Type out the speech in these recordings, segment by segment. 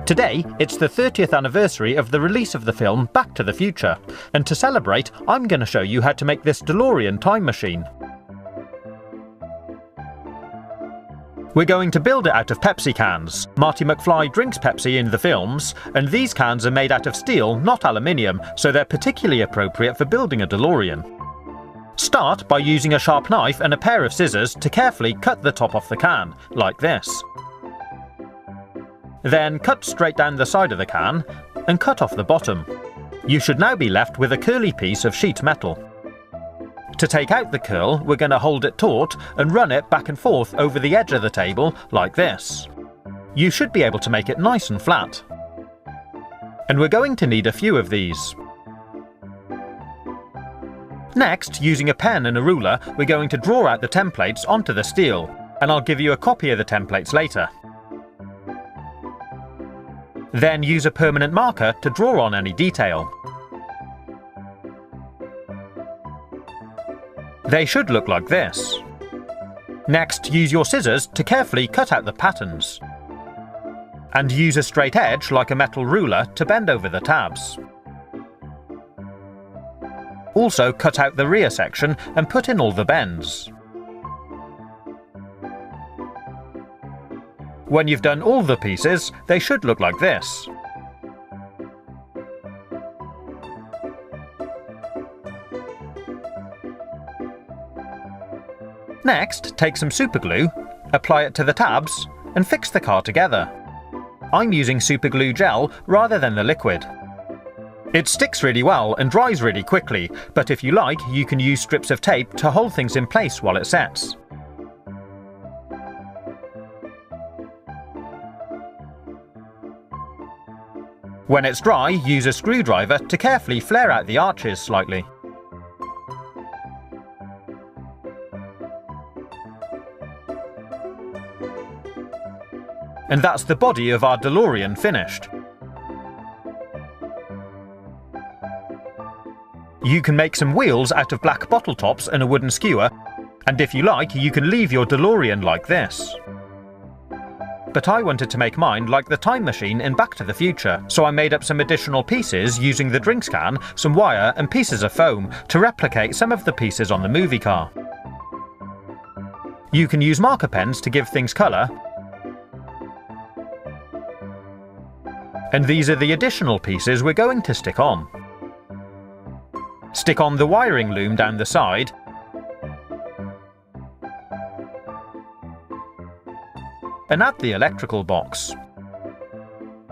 Today, it's the 30th anniversary of the release of the film Back to the Future, and to celebrate, I'm going to show you how to make this DeLorean time machine. We're going to build it out of Pepsi cans. Marty McFly drinks Pepsi in the films, and these cans are made out of steel, not aluminium, so they're particularly appropriate for building a DeLorean. Start by using a sharp knife and a pair of scissors to carefully cut the top off the can, like this. Then cut straight down the side of the can and cut off the bottom. You should now be left with a curly piece of sheet metal. To take out the curl, we're going to hold it taut and run it back and forth over the edge of the table like this. You should be able to make it nice and flat. And we're going to need a few of these. Next, using a pen and a ruler, we're going to draw out the templates onto the steel, and I'll give you a copy of the templates later. Then use a permanent marker to draw on any detail. They should look like this. Next, use your scissors to carefully cut out the patterns. And use a straight edge like a metal ruler to bend over the tabs. Also cut out the rear section and put in all the bends. When you've done all the pieces, they should look like this. Next, take some superglue, apply it to the tabs, and fix the car together. I'm using superglue gel rather than the liquid. It sticks really well and dries really quickly, but if you like, you can use strips of tape to hold things in place while it sets. When it's dry, use a screwdriver to carefully flare out the arches slightly. And that's the body of our DeLorean finished. You can make some wheels out of black bottle tops and a wooden skewer, and if you like, you can leave your DeLorean like this. But I wanted to make mine like the time machine in Back to the Future, so I made up some additional pieces using the drinks can, some wire and pieces of foam to replicate some of the pieces on the movie car. You can use marker pens to give things colour, and these are the additional pieces we're going to stick on. Stick on the wiring loom down the side, and add the electrical box.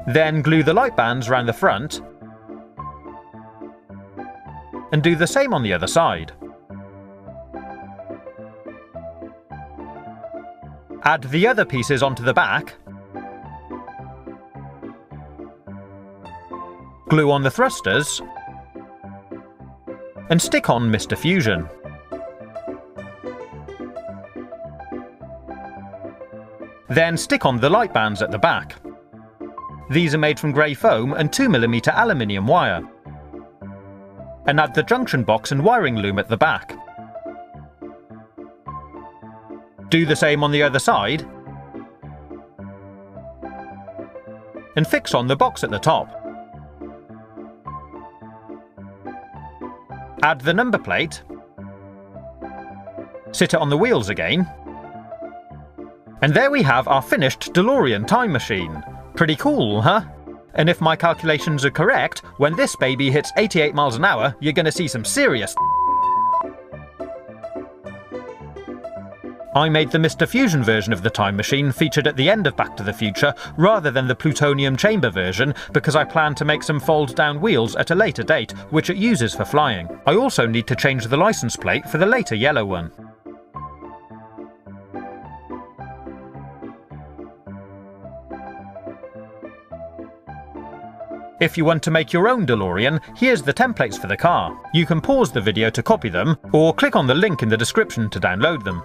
Then glue the light bands around the front, and do the same on the other side. Add the other pieces onto the back, glue on the thrusters, and stick on Mr. Fusion. Then stick on the light bands at the back. These are made from grey foam and 2mm aluminium wire. And add the junction box and wiring loom at the back. Do the same on the other side, and fix on the box at the top. Add the number plate, sit it on the wheels again, and there we have our finished DeLorean time machine. Pretty cool, huh? And if my calculations are correct, when this baby hits 88 miles an hour, you're gonna see some serious I made the Mr. Fusion version of the time machine featured at the end of Back to the Future rather than the plutonium chamber version because I plan to make some fold-down wheels at a later date, which it uses for flying. I also need to change the license plate for the later yellow one. If you want to make your own DeLorean, here's the templates for the car. You can pause the video to copy them, or click on the link in the description to download them.